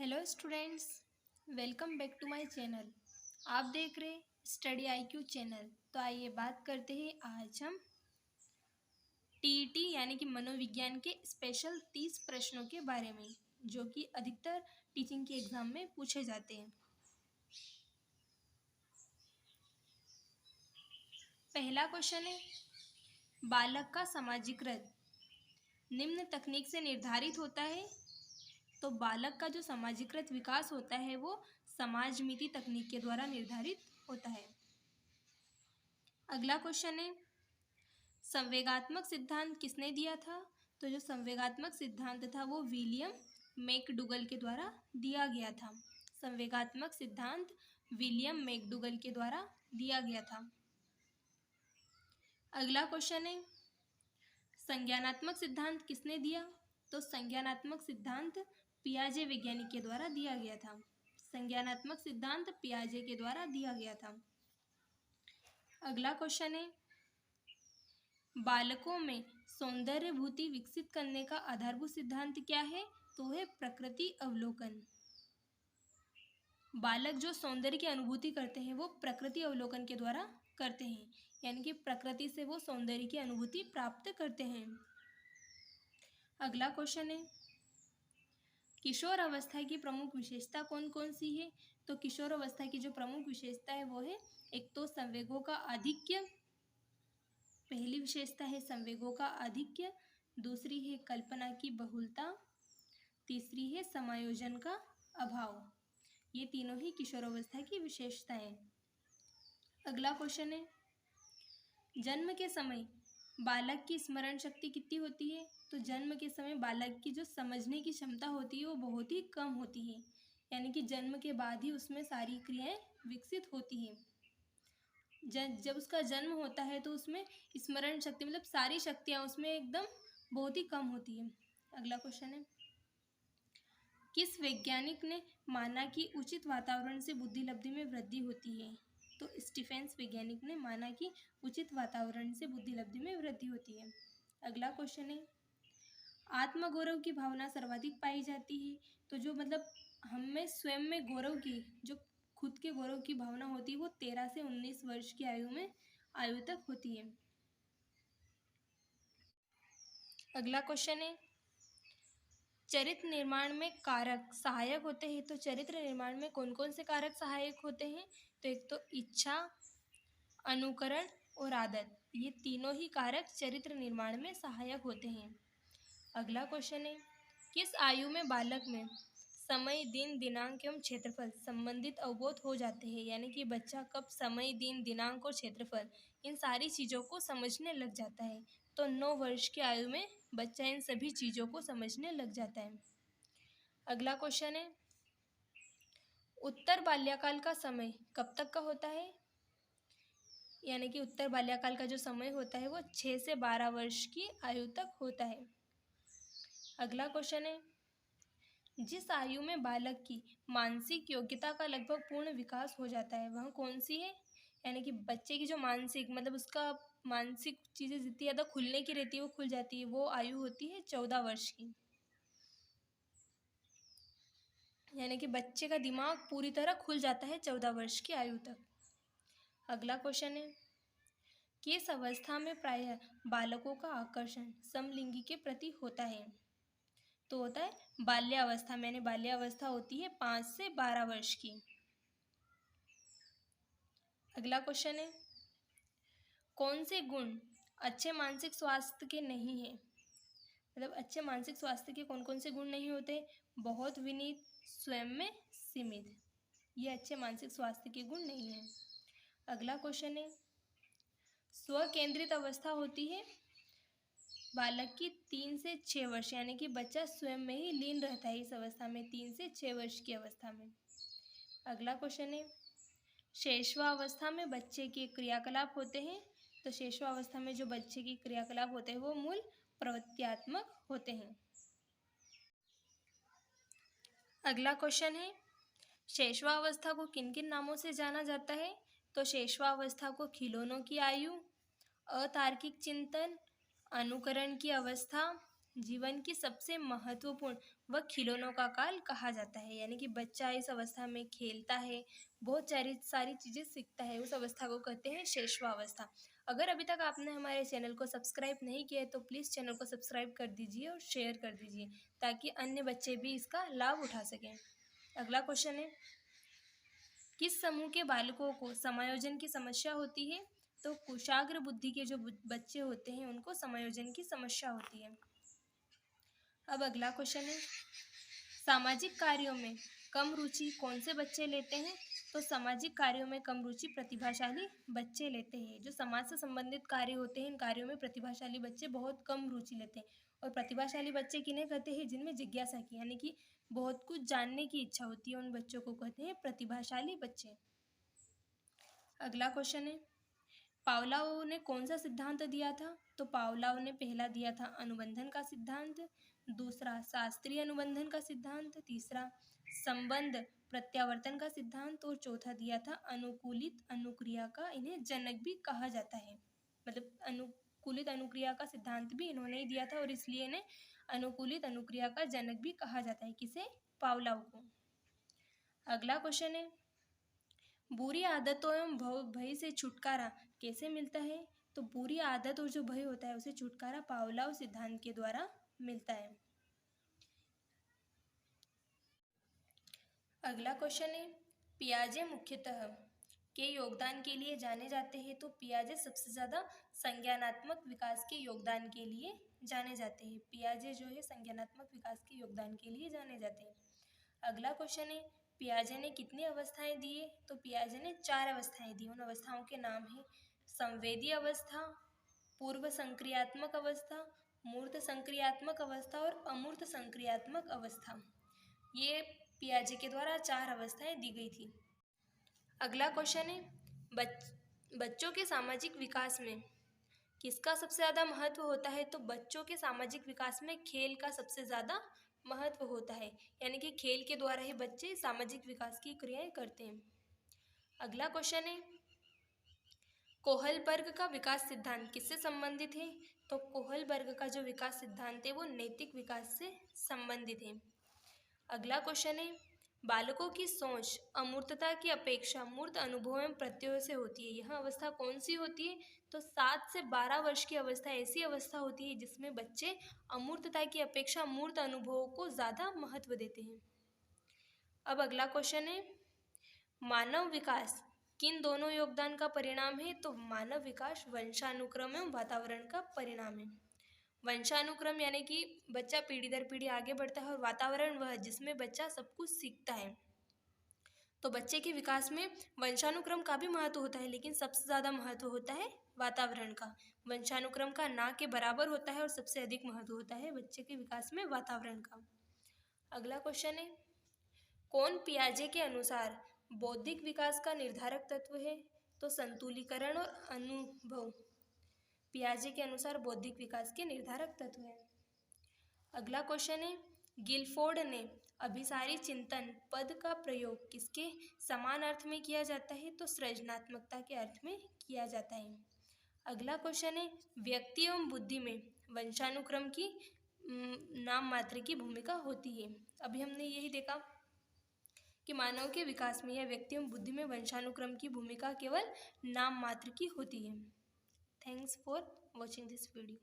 Hello students, welcome back to my channel. आप देख रहे स्टडी आईक्यू चैनल। तो आइए बात करते हैं आज हम टीईटी यानी कि मनोविज्ञान के स्पेशल 30 प्रश्नों के बारे में, जो कि अधिकतर टीचिंग के एग्जाम में पूछे जाते हैं। पहला क्वेश्चन है, बालक का समाजीकृत निम्न तकनीक से निर्धारित होता है। तो बालक का जो समाजीकृत विकास होता है वो समाजमिति तकनीक के द्वारा निर्धारित होता है। अगला क्वेश्चन है, संवेगात्मक सिद्धांत किसने दिया था। तो जो संवेगात्मक सिद्धांत था वो विलियम मैकडूगल के द्वारा दिया गया था। संवेगात्मक सिद्धांत विलियम मैकडूगल के द्वारा दिया गया था। अगला क्वेश्चन है, संज्ञानात्मक सिद्धांत किसने दिया। तो संज्ञानात्मक सिद्धांत पियाजे वैज्ञानिक के द्वारा दिया गया था। संज्ञानात्मक सिद्धांत पियाजे के द्वारा दिया गया था। अगला क्वेश्चन है, बालकों में सौंदर्यभूति विकसित करने का आधारभूत सिद्धांत क्या है। तो है प्रकृति अवलोकन। बालक जो सौंदर्य की अनुभूति करते हैं वो प्रकृति अवलोकन के द्वारा करते हैं, यानी कि प्रकृति से वो सौंदर्य की अनुभूति प्राप्त करते हैं। अगला क्वेश्चन है, किशोर अवस्था की प्रमुख विशेषता कौन कौन सी है। तो किशोर अवस्था की जो प्रमुख विशेषता है वो है, एक तो संवेगों का आधिक्य, पहली विशेषता है संवेगों का आधिक्य, दूसरी है कल्पना की बहुलता, तीसरी है समायोजन का अभाव। ये तीनों ही किशोरावस्था की विशेषताएं। अगला क्वेश्चन है, जन्म के समय बालक की स्मरण शक्ति कितनी होती है। तो जन्म के समय बालक की जो समझने की क्षमता होती है वो बहुत ही कम होती है, यानी कि जन्म के बाद ही उसमें सारी क्रियाएं विकसित होती हैं। जब उसका जन्म होता है तो उसमें स्मरण शक्ति मतलब सारी शक्तियां उसमें एकदम बहुत ही कम होती है। अगला क्वेश्चन है, किस वैज्ञानिक ने माना कि उचित वातावरण से बुद्धि लब्धि में वृद्धि होती है। तो स्टीफेंस वैज्ञानिक ने माना कि उचित वातावरण से बुद्धि लब्धि में वृद्धि होती है। अगला क्वेश्चन है, आत्मगौरव की भावना सर्वाधिक पाई जाती है। तो जो मतलब हमें स्वयं में गौरव की, जो खुद के गौरव की भावना होती है वो 13 से 19 वर्ष की आयु तक होती है। अगला क्वेश्चन है, चरित्र निर्माण में कारक सहायक होते हैं। तो चरित्र निर्माण में कौन कौन से कारक सहायक होते हैं। तो एक तो इच्छा, अनुकरण और आदत, ये तीनों ही कारक चरित्र निर्माण में सहायक होते हैं। अगला क्वेश्चन है, किस आयु में बालक में समय, दिन, दिनांक एवं क्षेत्रफल संबंधित अवबोध हो जाते हैं। यानी कि बच्चा कब समय, दिन, दिनांक और क्षेत्रफल इन सारी चीज़ों को समझने लग जाता है। तो 9 वर्ष की आयु में बच्चा इन सभी चीज़ों को समझने लग जाता है। अगला क्वेश्चन है, उत्तर बाल्यकाल का समय कब तक का होता है। यानी कि उत्तर बाल्यकाल का जो समय होता है वो 6 से 12 वर्ष की आयु तक होता है। अगला क्वेश्चन है, जिस आयु में बालक की मानसिक योग्यता का लगभग पूर्ण विकास हो जाता है वह कौन सी है। यानी कि बच्चे की जो मानसिक मतलब उसका मानसिक चीज़ें जितनी ज़्यादा खुलने की रहती है वो खुल जाती है, वो आयु होती है 14 वर्ष की। यानी कि बच्चे का दिमाग पूरी तरह खुल जाता है 14 वर्ष की आयु तक। अगला क्वेश्चन है, किस अवस्था में प्रायः बालकों का आकर्षण समलिंगी के प्रति होता है। तो होता है बाल्यावस्था में, यानी बाल्यावस्था होती है 5 से 12 वर्ष की। अगला क्वेश्चन है, कौन से गुण अच्छे मानसिक स्वास्थ्य के नहीं है। मतलब अच्छे मानसिक स्वास्थ्य के कौन कौन से गुण नहीं होते। बहुत विनीत, स्वयं में सीमित, ये अच्छे मानसिक स्वास्थ्य के गुण नहीं है। अगला क्वेश्चन है, स्वकेंद्रित अवस्था होती है बालक की 3 से 6 वर्ष, यानी कि बच्चा स्वयं में ही लीन रहता है इस अवस्था में 3 से 6 वर्ष की अवस्था में। अगला क्वेश्चन है, शैशवावस्था में बच्चे के क्रियाकलाप होते हैं। तो शैशवावस्था में जो बच्चे की क्रियाकलाप होते हैं वो मूल प्रवृत्त्यात्मक होते हैं। अगला क्वेश्चन है, शैशवावस्था को किन किन नामों से जाना जाता है। तो शैशवावस्था को खिलौनों की आयु, अतार्किक चिंतन, अनुकरण की अवस्था, जीवन की सबसे महत्वपूर्ण व खिलौनों का काल कहा जाता है। यानी कि बच्चा इस अवस्था में खेलता है, बहुत सारी चीज़ें सीखता है, उस अवस्था को कहते हैं शैशवावस्था। अगर अभी तक आपने हमारे चैनल को सब्सक्राइब नहीं किया है तो प्लीज़ चैनल को सब्सक्राइब कर दीजिए और शेयर कर दीजिए ताकि अन्य बच्चे भी इसका लाभ उठा सकें। अगला क्वेश्चन है, किस समूह के बालकों को समायोजन की समस्या होती है? तो कुशाग्र बुद्धि के जो बच्चे होते हैं उनको समायोजन की समस्या होती है। अब अगला क्वेश्चन है, सामाजिक कार्यों में कम रुचि कौन से बच्चे लेते हैं? तो सामाजिक कार्यों में कम रुचि प्रतिभाशाली बच्चे लेते हैं। जो समाज से संबंधित कार्य होते हैं इन कार्यों में प्रतिभाशाली बच्चे बहुत कम रुचि लेते हैं। और प्रतिभाशाली बच्चे किन्हें कहते हैं? जिनमें जिज्ञासा की यानी कि बहुत कुछ जानने की इच्छा होती है, उन बच्चों को कहते हैं प्रतिभाशाली बच्चे। अगला क्वेश्चन है, पावलोव ने कौन सा सिद्धांत दिया था? तो पावलोव ने पहला दिया था अनुबंधन का सिद्धांत, दूसरा शास्त्रीय अनुबंधन का सिद्धांत, तीसरा संबंध प्रत्यावर्तन का सिद्धांत और चौथा दिया था अनुकूलित अनुक्रिया का। इन्हें जनक भी कहा जाता है, मतलब अनुकूलित अनुक्रिया का सिद्धांत भी इन्होंने ही दिया था और इसलिए इन्हें अनुकूलित अनुक्रिया का जनक भी कहा जाता है। किसे? पावलोव को। अगला क्वेश्चन है, बुरी आदतों एवं भय से छुटकारा कैसे मिलता है? तो बुरी आदत और जो भय होता है उसे छुटकारा पावलोव सिद्धांत के द्वारा मिलता है। अगला क्वेश्चन है, पियाजे मुख्यतः के योगदान के लिए जाने जाते हैं? तो पियाजे सबसे ज़्यादा संज्ञानात्मक विकास के योगदान के लिए जाने जाते हैं। पियाजे जो है संज्ञानात्मक विकास के योगदान के लिए जाने जाते हैं। अगला क्वेश्चन है, पियाजे ने कितनी अवस्थाएं दिए? तो पियाजे ने 4 अवस्थाएं दी। उन अवस्थाओं के नाम है संवेदी अवस्था, पूर्व संक्रियात्मक अवस्था, मूर्त संक्रियात्मक अवस्था और अमूर्त संक्रियात्मक अवस्था। ये पियाजे के द्वारा 4 अवस्थाएं दी गई थी। अगला क्वेश्चन है, बच्चों के सामाजिक विकास में किसका सबसे ज़्यादा महत्व होता है? तो बच्चों के सामाजिक विकास में खेल का सबसे ज़्यादा महत्व होता है। यानी कि खेल के द्वारा ही बच्चे सामाजिक विकास की क्रियाएं करते हैं। अगला क्वेश्चन है, कोहलबर्ग का विकास सिद्धांत किससे संबंधित है? तो कोहलबर्ग का जो विकास सिद्धांत है वो नैतिक विकास से संबंधित है। अगला क्वेश्चन है, बालकों की सोच अमूर्तता की अपेक्षा मूर्त अनुभव एवं प्रत्ययों से होती है। यह अवस्था कौन सी होती है? तो 7 से 12 वर्ष की अवस्था ऐसी अवस्था होती है जिसमें बच्चे अमूर्तता की अपेक्षा मूर्त अनुभवों को ज़्यादा महत्व देते हैं। अब अगला क्वेश्चन है, मानव विकास किन दोनों योगदान का परिणाम है? तो मानव विकास वंशानुक्रम एवं वातावरण का परिणाम है। वंशानुक्रम यानी कि बच्चा पीढ़ी दर पीढ़ी आगे बढ़ता है और वातावरण वह जिसमें बच्चा सब कुछ सीखता है। तो बच्चे के विकास में वंशानुक्रम का भी महत्व होता है लेकिन सबसे ज़्यादा महत्व होता है वातावरण का। वंशानुक्रम का ना के बराबर होता है और सबसे अधिक महत्व होता है बच्चे के विकास में वातावरण का। अगला क्वेश्चन है, कौन पियाजे के अनुसार बौद्धिक विकास का निर्धारक तत्व है? तो संतुलीकरण और अनुभव पियाजे के अनुसार बौद्धिक विकास के निर्धारक तत्व है। अगला क्वेश्चन है, गिलफोर्ड ने अभिसारी चिंतन पद का प्रयोग किसके समान अर्थ में किया जाता है? तो सृजनात्मकता के अर्थ में किया जाता है। अगला क्वेश्चन है, व्यक्ति एवं बुद्धि में वंशानुक्रम की नाम मात्र की भूमिका होती है। अभी हमने यही देखा कि मानव के विकास में या व्यक्ति एवं बुद्धि में वंशानुक्रम की भूमिका केवल नाम मात्र की होती है। Thanks for watching this video.